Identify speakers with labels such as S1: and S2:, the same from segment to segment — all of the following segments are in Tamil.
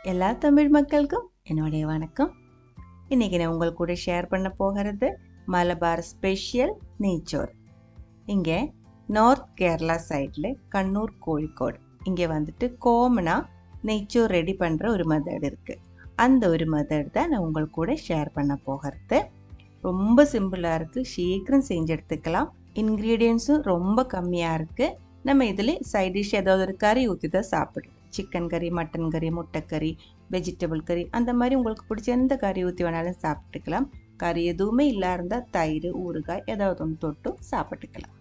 S1: எல்லா தமிழ் மக்களுக்கும் என்னுடைய வணக்கம். இன்றைக்கி நான் உங்கள் கூட ஷேர் பண்ண போகிறது மலபார் ஸ்பெஷல் நெய் சோறு. இங்கே நார்த் கேரளா சைடில் கண்ணூர் கோழிக்கோடு இங்கே வந்துட்டு காமனாக நெய்ச்சோறு ரெடி பண்ணுற ஒரு மெத்தட் இருக்குது. அந்த ஒரு மெத்தட் தான் நான் உங்கள் கூட ஷேர் பண்ண போகிறது. ரொம்ப சிம்பிளாக இருக்குது, சீக்கிரம் செஞ்சு எடுத்துக்கலாம். இன்க்ரீடியன்ஸும் ரொம்ப கம்மியாக இருக்குது. நம்ம இதில் சைட் டிஷ் ஏதாவது ஒரு கறி ஊற்றி தான் சாப்பிடுவோம். சிக்கன் கறி, மட்டன் கறி, முட்டைக்கறி, வெஜிடபிள் கறி, அந்த மாதிரி உங்களுக்கு பிடிச்ச எந்த கறி ஊற்றி வேணாலும் சாப்பிட்டுக்கலாம். கறி எதுவுமே இல்லை இருந்தால் தயிர், ஊறுகாய் ஏதாவது ஒன்று தொட்டு சாப்பிட்டுக்கலாம்.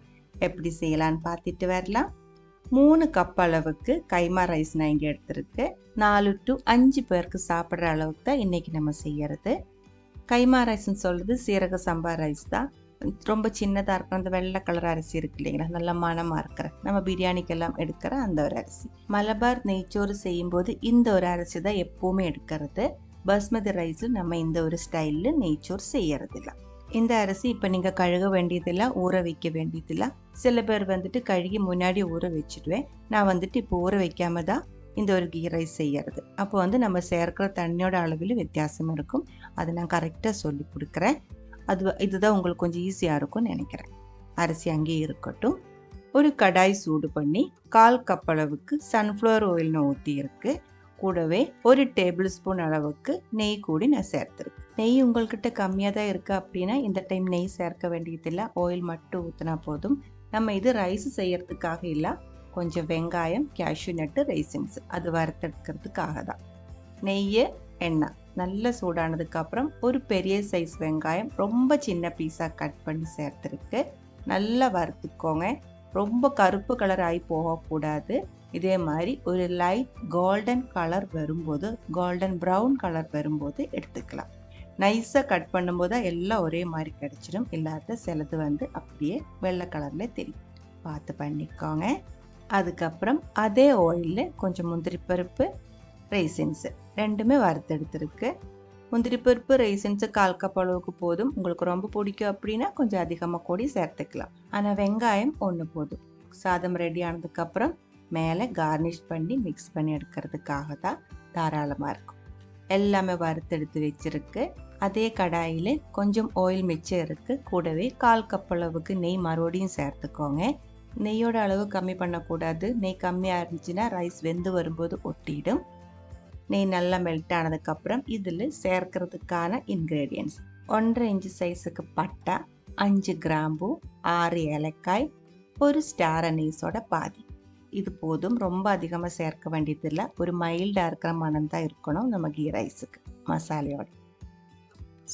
S1: எப்படி செய்யலான்னு பார்த்துட்டு வரலாம். 3 கப் அளவுக்கு கைமா ரைஸ் நான் இங்கே எடுத்துருக்கு. 4 to 5 பேருக்கு சாப்பிட்ற அளவுக்கு தான் இன்றைக்கி நம்ம செய்கிறது. கைமா ரைஸ்ன்னு சொல்கிறது சீரக சம்பா ரைஸ் தான். ரொம்ப சின்னதாக இருக்கிற அந்த வெள்ளை கலர் அரிசி இருக்கு இல்லைங்களா, நல்ல மணமாக இருக்கிற, நம்ம பிரியாணிக்கெல்லாம் எடுக்கிற அந்த ஒரு அரிசி. மலபார் நெய்ச்சோறு செய்யும்போது இந்த ஒரு அரிசி தான் எப்போவுமே எடுக்கிறது. பாஸ்மதி ரைஸில் நம்ம இந்த ஒரு ஸ்டைலில் நெய்ச்சோறு செய்யறதில்ல. இந்த அரிசி இப்போ நீங்கள் கழுக வேண்டியதில்லை, ஊற வைக்க வேண்டியதில்லை. சில பேர் வந்துட்டு கழுகி முன்னாடி ஊற வச்சுடுவேன். நான் வந்துட்டு இப்போ ஊற வைக்காம தான் இந்த ஒரு கீ ரைஸ் செய்யறது. அப்போ நம்ம சேர்க்கிற தண்ணியோட அளவில் வித்தியாசம் இருக்கும். அதை நான் கரெக்டாக சொல்லி கொடுக்குறேன். இதுதான் உங்களுக்கு கொஞ்சம் ஈஸியாக இருக்கும்னு நினைக்கிறேன். அரிசி அங்கேயே இருக்கட்டும். ஒரு கடாய் சூடு பண்ணி 1/4 கப் அளவுக்கு சன்ஃப்ளவர் ஆயில்னு ஊற்றி இருக்கு. கூடவே 1 டேபிள் ஸ்பூன் அளவுக்கு நெய் கூடி நான் சேர்த்துருக்கேன். நெய் உங்கள்கிட்ட கம்மியாக தான் இருக்குது அப்படின்னா இந்த டைம் நெய் சேர்க்க வேண்டியதில்லை, ஆயில் மட்டும் ஊற்றினா போதும். நம்ம இது ரைஸ் செய்யறதுக்காக இல்லை, கொஞ்சம் வெங்காயம், கேஷ்யூ நட்டு, ரைசின்ஸ் அது வறுத்தெடுக்கிறதுக்காக தான். நெய், எண்ணெய் நல்லா சூடானதுக்கப்புறம் ஒரு பெரிய சைஸ் வெங்காயம் ரொம்ப சின்ன பீஸாக கட் பண்ணி சேர்த்துருக்கு. நல்லா வறுத்துக்கோங்க. ரொம்ப கருப்பு கலர் ஆகி போகக்கூடாது. இதே மாதிரி ஒரு லைட் கோல்டன் கலர் வரும்போது, கோல்டன் ப்ரௌன் கலர் வரும்போது எடுத்துக்கலாம். நைஸாக கட் பண்ணும்போது எல்லாம் ஒரே மாதிரி கிடச்சிடும். இல்லாத சிலது அப்படியே வெள்ளை கலரில் தெரியும், பார்த்து பண்ணிக்கோங்க. அதுக்கப்புறம் அதே ஆயிலில் கொஞ்சம் முந்திரி பருப்பு, ரைசின்ஸு ரெண்டுமே வறுத்தெடுத்துருக்கு. முந்திரி பருப்பு, ரைசின்ஸு 1/4 கப் அளவுக்கு போதும். உங்களுக்கு ரொம்ப பிடிக்கும் அப்படின்னா கொஞ்சம் அதிகமாக கூடி சேர்த்துக்கலாம். ஆனால் வெங்காயம் 1 போதும். சாதம் ரெடி ஆனதுக்கப்புறம் மேலே கார்னிஷ் பண்ணி மிக்ஸ் பண்ணி எடுக்கிறதுக்காக தான் தாராளமாக இருக்கும். எல்லாமே வறுத்தெடுத்து வச்சுருக்கு. அதே கடாயில் கொஞ்சம் ஆயில் மிச்சம் இருக்குது. கூடவே 1/4 கப் அளவுக்கு நெய் மறுபடியும் சேர்த்துக்கோங்க. நெய்யோட அளவு கம்மி பண்ணக்கூடாது. நெய் கம்மியாக இருந்துச்சுன்னா ரைஸ் வெந்து வரும்போது ஒட்டிடும். நெய் நல்லா மெல்ட் ஆனதுக்கப்புறம் இதில் சேர்க்கறதுக்கான இன்க்ரீடியன்ஸ்: 1.5 இன்ச்சு சைஸுக்கு பட்டை, 5 கிராம்பு, 6 ஏலக்காய், 1 ஸ்டார் அனீஸோட பாதி. இது போதும், ரொம்ப அதிகமாக சேர்க்க வேண்டியதில்லை. ஒரு மைல்டாக இருக்கிற மனம் தான் இருக்கணும் நம்ம கீ ரைஸுக்கு. மசாலையோட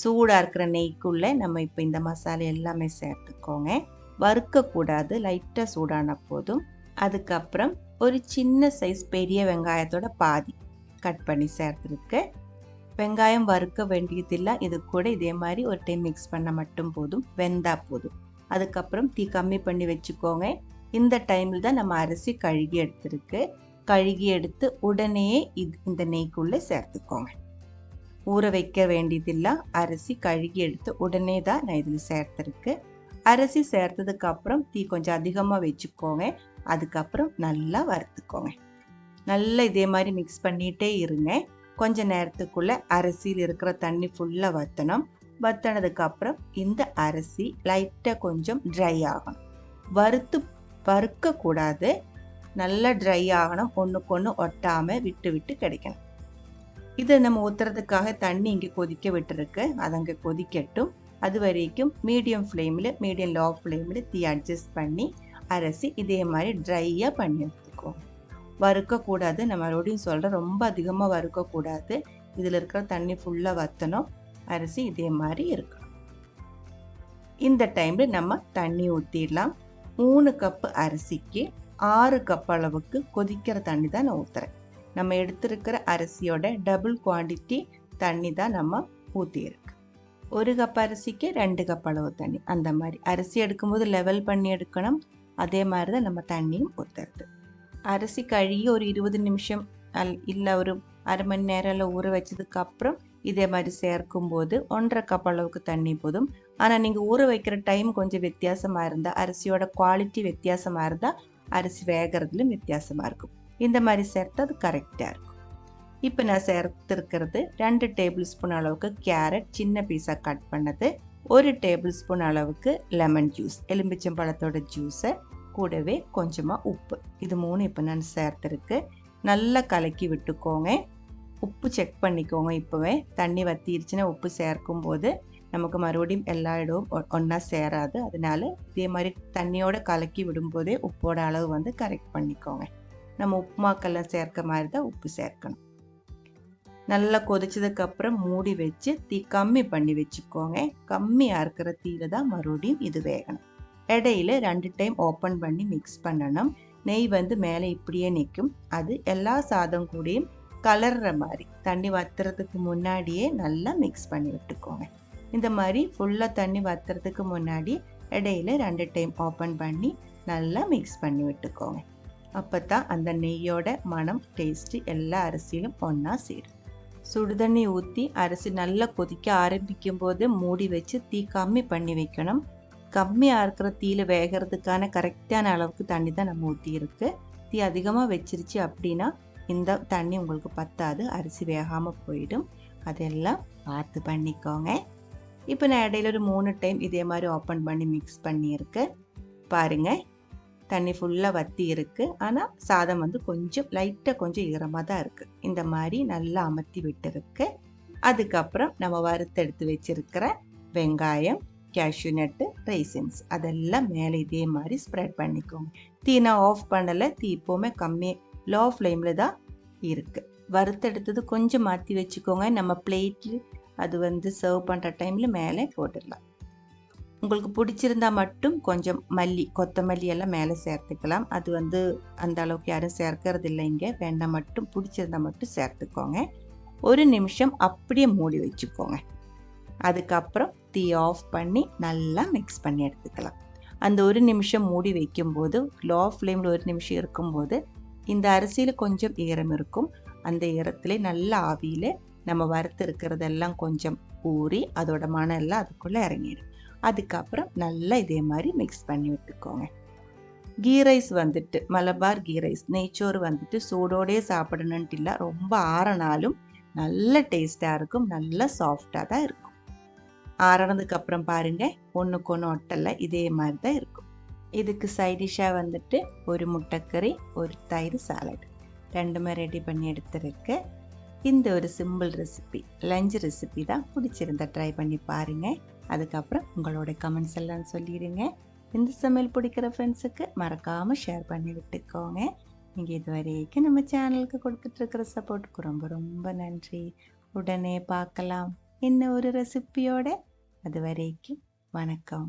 S1: சூடாக இருக்கிற நெய்க்குள்ளே நம்ம இப்போ இந்த மசாலா எல்லாமே சேர்த்துக்கோங்க. வறுக்கக்கூடாது, லைட்டாக சூடான போதும். அதுக்கப்புறம் ஒரு சின்ன சைஸ் பெரிய வெங்காயத்தோட பாதி கட் பண்ணி சேர்த்துருக்கு. வெங்காயம் வறுக்க வேண்டியதில்லை. இது கூட இதே மாதிரி ஒரு டைம் மிக்ஸ் பண்ண மட்டும் போதும், வெந்தா போதும். அதுக்கப்புறம் தீ கம்மி பண்ணி வச்சுக்கோங்க. இந்த டைமில் தான் நம்ம அரிசி கழுகி எடுத்துருக்கு. கழுகி எடுத்து உடனே இந்த நெய்க்குள்ளே சேர்த்துக்கோங்க. ஊற வைக்க வேண்டியதில்லை. அரிசி கழுகி எடுத்து உடனே தான் நான் இதில் சேர்த்துருக்கு. அரிசி சேர்த்ததுக்கு அப்புறம் தீ கொஞ்சம் அதிகமாக வச்சுக்கோங்க. அதுக்கப்புறம் நல்லா வறுத்துக்கோங்க. நல்லா இதே மாதிரி மிக்ஸ் பண்ணிகிட்டே இருங்க. கொஞ்ச நேரத்துக்குள்ளே அரிசியில் இருக்கிற தண்ணி ஃபுல்லாக வற்றணும். வற்றினதுக்கப்புறம் இந்த அரிசி லைட்டாக கொஞ்சம் ட்ரை ஆகணும். வறுக்கக்கூடாது, நல்லா ட்ரை ஆகணும். ஒன்றுக்கு ஒன்று ஒட்டாமல் விட்டு விட்டு கிடைக்கணும். இதை நம்ம ஊற்றுறதுக்காக தண்ணி இங்கே கொதிக்க விட்டுருக்கு. அது அங்கே கொதிக்கட்டும். அது வரைக்கும் மீடியம் லோ ஃப்ளேமில் தீ அட்ஜஸ்ட் பண்ணி அரிசி இதே மாதிரி ட்ரையாக பண்ணி எடுத்துக்கோங்க. வறுக்கக்கூடாது. நான் மறுபடியும் சொல்கிறேன், ரொம்ப அதிகமாக வறுக்கக்கூடாது. இதில் இருக்கிற தண்ணி ஃபுல்லாக வற்றணும். அரிசி இதே மாதிரி இருக்கணும். இந்த டைமில் நம்ம தண்ணி ஊற்றிடலாம். 3 கப்பு அரிசிக்கு 6 கப் அளவுக்கு கொதிக்கிற தண்ணி தான் நான் ஊற்றுறேன். நம்ம எடுத்துருக்கிற அரிசியோட டபுள் குவான்டிட்டி தண்ணி தான் நம்ம ஊற்றியிருக்கு. 1 கப் அரிசிக்கு 2 கப் அளவு தண்ணி. அந்த மாதிரி அரிசி எடுக்கும்போது லெவல் பண்ணி எடுக்கணும். அதே மாதிரி தான் நம்ம தண்ணியும் ஊற்றுறது. அரிசி கழுகி ஒரு 20 நிமிஷம் இல்லை ஒரு அரை மணி நேரம் ஊற வச்சதுக்கப்புறம் இதே மாதிரி சேர்க்கும்போது 1.5 கப் அளவுக்கு தண்ணி போதும். ஆனால் நீங்கள் ஊற வைக்கிற டைம் கொஞ்சம் வித்தியாசமாக இருந்தால், அரிசியோட குவாலிட்டி வித்தியாசமாக இருந்தால் அரிசி வேகிறதுலும் வித்தியாசமாக இருக்கும். இந்த மாதிரி சேர்த்து அது கரெக்டாக இருக்கும். இப்போ நான் சேர்த்துருக்கிறது 2 டேபிள் ஸ்பூன் அளவுக்கு கேரட் சின்ன பீஸாக கட் பண்ணது, 1 டேபிள் ஸ்பூன் அளவுக்கு லெமன் ஜூஸ் எலும்பிச்சம்பழத்தோட ஜூஸை, கூடவே கொஞ்சமாக உப்பு. இது 3 இப்போ நான் சேர்த்துருக்கு. நல்லா கலக்கி விட்டுக்கோங்க. உப்பு செக் பண்ணிக்கோங்க. இப்போவே தண்ணி வற்றிருச்சுன்னா உப்பு சேர்க்கும்போது நமக்கு மறுபடியும் எல்லா இடமும் ஒன்றா சேராது. அதனால இதே மாதிரி தண்ணியோட கலக்கி விடும்போதே உப்போட அளவு வந்து கரெக்ட் பண்ணிக்கோங்க. நம்ம உப்புமாக்கெல்லாம் சேர்க்க மாதிரி தான் உப்பு சேர்க்கணும். நல்லா கொதிச்சதுக்கப்புறம் மூடி வச்சு தீ கம்மி பண்ணி வச்சுக்கோங்க. கம்மியாக இருக்கிற தீயில தான் மறுபடியும் இது வேகணும். இடையில 2 டைம் ஓப்பன் பண்ணி மிக்ஸ் பண்ணணும். நெய் வந்து மேலே இப்படியே நிற்கும். அது எல்லா சாதம் கூடயும் கலர்ற மாதிரி தண்ணி வத்துறதுக்கு முன்னாடியே நல்லா மிக்ஸ் பண்ணி விட்டுக்கோங்க. இந்த மாதிரி ஃபுல்லாக தண்ணி வத்துறதுக்கு முன்னாடி இடையில 2 டைம் ஓப்பன் பண்ணி நல்லா மிக்ஸ் பண்ணி விட்டுக்கோங்க. அப்போ தான் அந்த நெய்யோட மனம் டேஸ்ட்டு எல்லா அரிசியிலும் ஒன்றா சேரும். சுடுதண்ணி ஊற்றி அரிசி நல்லா கொதிக்க ஆரம்பிக்கும் போது மூடி வச்சு தீ கம்மி பண்ணி வைக்கணும். கம்மியாக இருக்கிற தீயில வேகிறதுக்கான கரெக்டான அளவுக்கு தண்ணி தான் நம்ம ஊற்றியிருக்கு. தீ அதிகமாக வச்சிருச்சு அப்படின்னா இந்த தண்ணி உங்களுக்கு பத்தாது, அரிசி வேகாமல் போயிடும். அதெல்லாம் பார்த்து பண்ணிக்கோங்க. இப்போ நான் இடையில ஒரு 3 டைம் இதே மாதிரி ஓப்பன் பண்ணி மிக்ஸ் பண்ணியிருக்கு. பாருங்கள், தண்ணி ஃபுல்லாக வற்றி இருக்குது. ஆனால் சாதம் வந்து கொஞ்சம் லைட்டாக கொஞ்சம் ஈரமாக தான் இருக்குது. இந்த மாதிரி நல்லா அமர்த்தி விட்டுருக்கு. அதுக்கப்புறம் நம்ம வறுத்தெடுத்து வச்சிருக்கிற வெங்காயம், கேஷ்யூ நட்டு, ரைசின்ஸ் அதெல்லாம் மேலே இதே மாதிரி ஸ்ப்ரெட் பண்ணிக்கோங்க. தீ நான் ஆஃப் பண்ணலை. தீ இப்போவுமே கம்மி லோ ஃப்ளேமில் தான் இருக்குது. வறுத்தெடுத்தது கொஞ்சம் மாற்றி வச்சுக்கோங்க. நம்ம பிளேட்டில் அது வந்து சர்வ் பண்ணுற டைமில் மேலே போட்டுடலாம். உங்களுக்கு பிடிச்சிருந்தா மட்டும் கொஞ்சம் கொத்தமல்லி எல்லாம் மேலே சேர்த்துக்கலாம். அது வந்து அந்த அளவுக்கு யாரும் சேர்க்கறது இல்லை இங்கே. வேண்டாம், மட்டும் பிடிச்சிருந்தா மட்டும் சேர்த்துக்கோங்க. 1 நிமிஷம் அப்படியே மூடி வச்சுக்கோங்க. அதுக்கப்புறம் தீ ஆஃப் பண்ணி நல்லா மிக்ஸ் பண்ணி எடுத்துக்கலாம். அந்த 1 நிமிஷம் மூடி வைக்கும்போது லோ ஃப்ளேமில் 1 நிமிஷம் இருக்கும்போது இந்த அரிசியில் கொஞ்சம் ஈரம் இருக்கும். அந்த ஈரத்தில் நல்ல ஆவியில் நம்ம வறுத்து இருக்கிறதெல்லாம் கொஞ்சம் ஊறி அதோட மணம் எல்லாம் அதுக்குள்ளே இறங்கிடும். அதுக்கப்புறம் நல்லா இதே மாதிரி மிக்ஸ் பண்ணி விட்டுக்கோங்க. கீ ரைஸ் வந்துட்டு மலபார் கீ ரைஸ் நெய்ச்சோறு வந்துட்டு சூடோடே சாப்பிடணுன்ட்டு இல்லை, ரொம்ப ஆறினாலும் நல்ல டேஸ்ட்டாக இருக்கும், நல்ல சாஃப்டாக தான் இருக்கும். ஆறினதுக்கப்புறம் பாருங்கள், ஒன்றுக்கு ஒன்று ஒட்டலை, இதே மாதிரி தான் இருக்கும். இதுக்கு சைடிஷாக வந்துட்டு ஒரு முட்டைக்கறி, ஒரு தயிர் சாலட் 2மே ரெடி பண்ணி எடுத்துருக்கு. இந்த ஒரு சிம்பிள் ரெசிபி, லஞ்ச் ரெசிபி தான். பிடிச்சிருந்தா ட்ரை பண்ணி பாருங்கள். அதுக்கப்புறம் உங்களோட கமெண்ட்ஸ் எல்லாம் சொல்லிடுங்க. இந்த சமையல் பிடிக்கிற ஃப்ரெண்ட்ஸுக்கு மறக்காமல் ஷேர் பண்ணி விட்டுக்கோங்க. நீங்கள் இது வரைக்கும் நம்ம சேனலுக்கு கொடுத்துட்ருக்கிற சப்போர்ட்டுக்கு ரொம்ப ரொம்ப நன்றி. உடனே பார்க்கலாம் இன்னும் ஒரு ரெசிபியோட. அது வரைக்கும் வணக்கம்.